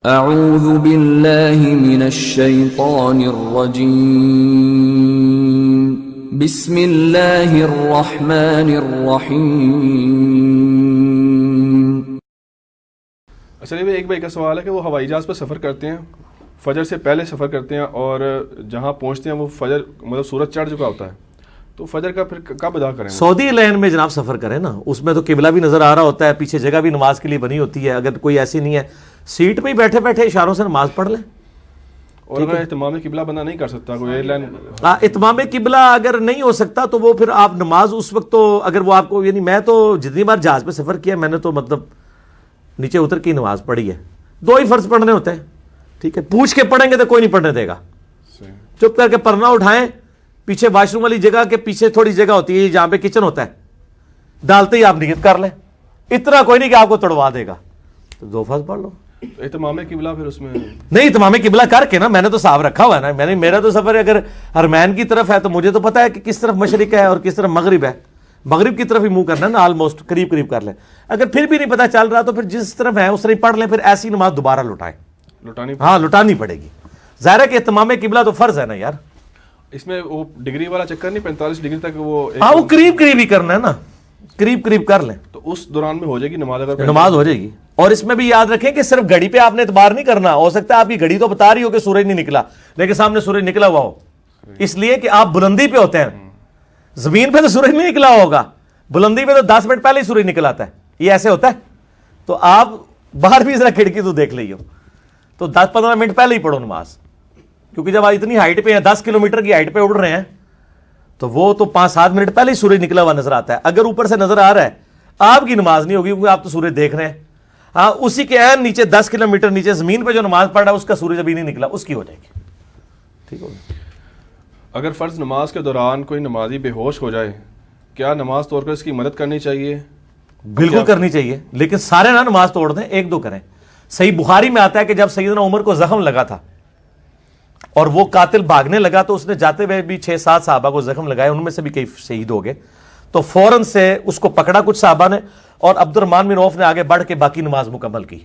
اعوذ باللہ من الشیطان الرجیم بسم اللہ الرحمن الرحیم۔ اچھا ایک بھائی کا سوال ہے کہ وہ ہوائی جہاز پر سفر کرتے ہیں، فجر سے پہلے سفر کرتے ہیں اور جہاں پہنچتے ہیں وہ فجر مطلب سورج چڑھ چکا ہوتا ہے، تو فجر کا پھر کب ادا کریں؟ سعودی لین میں جناب سفر کریں نا، اس میں تو قبلہ بھی نظر آ رہا ہوتا ہے، پیچھے جگہ بھی نماز کے لیے بنی ہوتی ہے، اگر کوئی ایسی نہیں ہے سیٹ پہ ہی بیٹھے بیٹھے اشاروں سے نماز پڑھ لیں۔ اور اگر اتمام قبلہ بندہ نہیں کر سکتا کوئی ایئر لائن، اتمام قبلہ اگر نہیں ہو سکتا تو وہ پھر آپ نماز اس وقت تو اگر وہ آپ کو، یعنی میں تو جتنی بار جہاز پہ سفر کیا میں نے تو مطلب نیچے اتر کے نماز پڑھی ہے، دو ہی فرض پڑھنے ہوتے ہیں، ٹھیک ہے، پوچھ کے پڑھیں گے تو کوئی نہیں پڑھنے دے گا، چپ کر کے پرنا اٹھائیں، پیچھے واش روم والی جگہ کے پیچھے تھوڑی جگہ ہوتی ہے جہاں پہ کچن ہوتا ہے، ڈالتے ہی آپ نیت کر لیں، اتنا کوئی نہیں کہ آپ کو توڑوا دے گا، تو دو فرض پڑھ لو۔ اتمام قبلہ پھر اس میں نہیں، اتمام قبلہ کر کے نا، میں نے تو صاف رکھا ہوا ہے نا، میرا تو سفر اگر حرمین کی طرف ہے تو مجھے تو پتا ہے کہ کس طرف مشرق ہے اور کس طرف مغرب ہے، مغرب کی طرف ہی منہ کرنا ہے نا، آلموسٹ قریب قریب کر لیں، اگر پھر بھی نہیں پتا چل رہا تو پھر جس طرف ہے اس طرح پڑھ لیں، پھر ایسی نماز دوبارہ لٹانی پڑے گی۔ ظاہر ہے کہ اتمام قبلہ تو فرض ہے نا یار، اس میں وہ ڈگری والا چکر نہیں، 45 ڈگری تک وہ ہاں وہ قریب قریب ہی کرنا ہے نا، قریب قریب کر لیں تو اس دوران میں ہو جائے گی نماز، اگر نماز ہو جائے گی۔ اور اس میں بھی یاد رکھیں کہ صرف گھڑی پہ آپ نے اعتبار نہیں کرنا، ہو سکتا ہے آپ کی گھڑی تو بتا رہی ہو کہ سورج نہیں نکلا لیکن سامنے سورج نکلا ہوا ہو، اس لیے کہ آپ بلندی پہ ہوتے ہیں، زمین پہ تو سورج نہیں نکلا ہوگا، بلندی پہ تو 10 منٹ پہلے ہی سورج نکل آتا ہے، یہ ایسے ہوتا ہے، تو آپ باہر بھی ذرا کھڑکی تو دیکھ لیو، تو 10-15 منٹ پہلے ہی پڑھو نماز، کیونکہ جب آپ اتنی ہائٹ پہ ہیں، 10 کلومیٹر کی ہائٹ پہ اڑ رہے ہیں تو وہ تو 5-7 منٹ پہلے ہی سورج نکلا ہوا نظر آتا ہے، اگر اوپر سے نظر آ رہا ہے آپ کی نماز نہیں ہوگی کیونکہ آپ تو سورج دیکھ رہے ہیں، ہاں اسی کے عین نیچے 10 کلومیٹر نیچے زمین پہ جو نماز پڑھ رہا ہے اس کا سورج ابھی نہیں نکلا، اس کی ہو جائے گی، ٹھیک ہوگا۔ اگر فرض نماز کے دوران کوئی نمازی بے ہوش ہو جائے، کیا نماز توڑ کر اس کی مدد کرنی چاہیے؟ بالکل کرنی چاہیے، لیکن سارے نہ نماز توڑ دیں، ایک دو کریں۔ صحیح بخاری میں آتا ہے کہ جب سیدنا عمر کو زخم لگا تھا اور وہ قاتل بھاگنے لگا تو اس نے جاتے ہوئے بھی 6-7 صحابہ کو زخم لگائے، ان میں سے بھی کئی شہید ہو گئے، تو فوراً سے اس کو پکڑا کچھ صحابہ نے، اور عبد الرحمن بن عوف نے آگے بڑھ کے باقی نماز مکمل کی،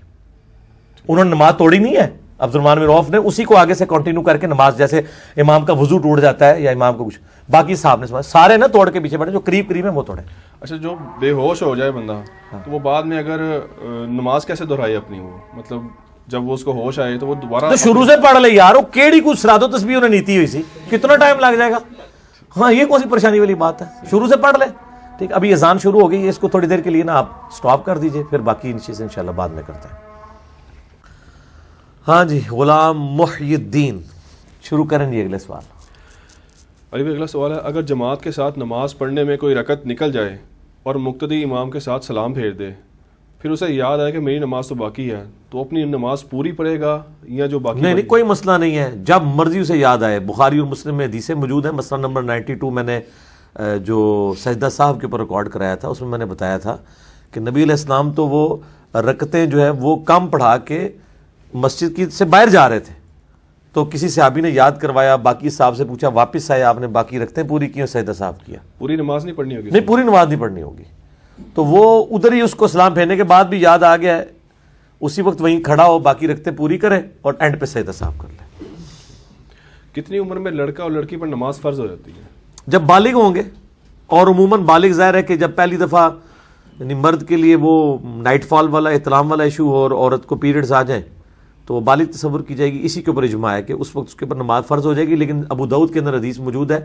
انہوں نے نماز توڑی نہیں ہے، عبد الرحمن بن عوف نے اسی کو آگے سے کنٹینیو کر کے نماز، جیسے امام کا وضو ٹوٹ جاتا ہے یا امام کو کچھ، باقی صاحب نے سارے نہ توڑ کے پیچھے بڑھے، جو قریب قریب ہے وہ توڑے۔ اچھا جو بے ہوش ہو جائے بندہ تو وہ بعد میں اگر نماز کیسے دہرائے اپنی، وہ مطلب جب وہ اس کو ہوش آئے تو وہ دوبارہ تو شروع سے پڑھ لے یار، وہ کیڑی کچھ سرادو تسبیح انہیں نیتی ہوئی سی، کتنا ٹائم لگ جائے گا، ہاں یہ کون سی پریشانی والی بات ہے، شروع سے پڑھ لے، ٹھیک۔ ابھی اذان شروع ہو گئی ہے، اس کو تھوڑی دیر کے لیے نا آپ سٹاپ کر دیجئے، پھر باقی چیزیں انشاءاللہ بعد میں کرتے ہیں۔ ہاں جی، غلام محی الدین شروع کریں جی اگلے سوال۔ علی بھائی اگلا سوال ہے، اگر جماعت کے ساتھ نماز پڑھنے میں کوئی رکعت نکل جائے اور مقتدی امام کے ساتھ سلام پھیر دے، پھر اسے یاد آئے کہ میری نماز تو باقی ہے، تو اپنی نماز پوری پڑھے گا یا جو باقی؟ نہیں، کوئی مسئلہ نہیں ہے، جب مرضی اسے یاد آئے، بخاری اور مسلم میں حدیثیں موجود ہیں، مسئلہ نمبر 92 میں نے جو سجدہ صاحب کے اوپر ریکارڈ کرایا تھا، اس میں نے بتایا تھا کہ نبی علیہ السلام تو وہ رکعتیں جو ہے وہ کم پڑھا کے مسجد کی سے باہر جا رہے تھے، تو کسی صحابی نے یاد کروایا، باقی صاحب سے پوچھا، واپس آئے، آپ نے باقی رکھتے پوری کی اور سجدہ صاحب کیا۔ پوری نماز نہیں پڑھنی ہوگی؟ نہیں، پوری نماز نہیں پڑھنی ہوگی، تو وہ ادھر ہی اس کو سلام پھیرنے کے بعد بھی یاد آ گیا ہے، اسی وقت وہیں کھڑا ہو، باقی رکھتے پوری کرے اور اینڈ پہ سجدہ صاحب کر لے۔ کتنی عمر میں لڑکا اور لڑکی پر نماز فرض ہو جاتی ہے؟ جب بالغ ہوں گے، اور عموماً بالغ ظاہر ہے کہ جب پہلی دفعہ یعنی مرد کے لیے وہ نائٹ فال والا احتلام والا ایشو ہو اور عورت کو پیریڈز آ جائیں تو وہ بالغ تصور کی جائے گی، اسی کے اوپر اجماع ہے کہ اس وقت اس کے اوپر نماز فرض ہو جائے گی، لیکن ابو داؤد کے اندر حدیث موجود ہے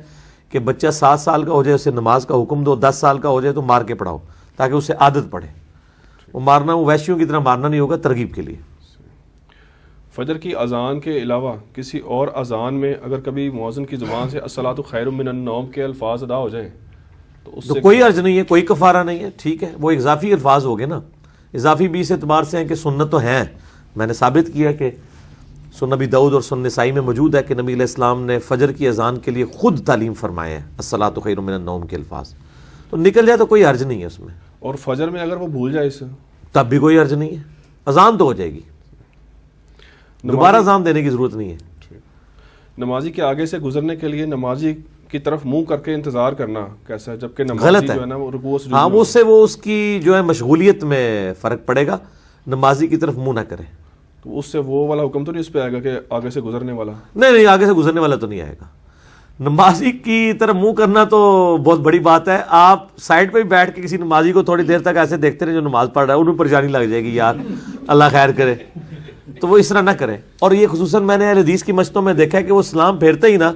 کہ بچہ 7 سال کا ہو جائے اسے نماز کا حکم دو، 10 سال کا ہو جائے تو مار کے پڑھاؤ تاکہ اسے عادت پڑے، وہ مارنا وہ وحشیوں کی طرح مارنا نہیں ہوگا، ترغیب کے لیے۔ فجر کی اذان کے علاوہ کسی اور اذان میں اگر کبھی مؤذن کی زبان سے الصلاۃ خیر من النوم کے الفاظ ادا ہو جائیں تو کوئی حرج نہیں ہے، کوئی کفارہ نہیں ہے، ٹھیک ہے، وہ اضافی الفاظ ہو گئے نا، اضافی بھی اس اعتبار سے ہیں کہ سنت تو ہیں، میں نے ثابت کیا کہ سنن نبی داؤد اور سنن نسائی میں موجود ہے کہ نبی علیہ السلام نے فجر کی اذان کے لیے خود تعلیم فرمائے ہیں الصلاۃ خیر من النوم کے الفاظ، تو نکل جائے تو کوئی حرج نہیں ہے اس میں۔ اور فجر میں اگر وہ بھول جائے اسے تب بھی کوئی حرج نہیں ہے، اذان تو ہو جائے گی، دوبارہ اذان دینے کی ضرورت نہیں ہے۔ نمازی کے آگے سے گزرنے کے لیے نمازی کی طرف منہ کر کے انتظار کرنا کیسا ہے، جبکہ نمازی جو ہے نا وہ رکوع سجود، ہاں وہ اس سے وہ اس کی جو ہے مشغولیت میں فرق پڑے گا، نمازی کی طرف منہ نہ کرے۔ تو اس سے وہ والا حکم تو نہیں اس پہ آئے گا کہ آگے سے گزرنے والا؟ نہیں آگے سے گزرنے والا تو نہیں آئے گا. نمازی کی طرف منہ کرنا تو بہت بڑی بات ہے. آپ سائڈ پہ بھی بیٹھ کے کسی نمازی کو تھوڑی دیر تک ایسے دیکھتے رہے جو نماز پڑھ رہا ہے, انہیں پریشانی لگ جائے گی یار اللہ خیر کرے, تو وہ اس طرح نہ کریں. اور یہ خصوصاً میں نے اہل حدیث کی مجلسوں میں دیکھا ہے کہ وہ سلام پھیرتے ہی نا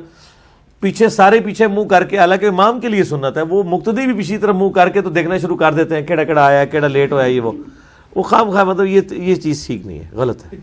پیچھے سارے پیچھے منہ کر کے, حالانکہ امام کے لیے سنت ہے, وہ مقتدی بھی پیچھے طرف منہ کر کے تو دیکھنا شروع کر دیتے ہیں کیڑا کیڑا آیا ہے, کیڑا لیٹ ہوا ہے, یہ وہ خام خواہ. مطلب یہ چیز ٹھیک نہیں ہے, غلط ہے.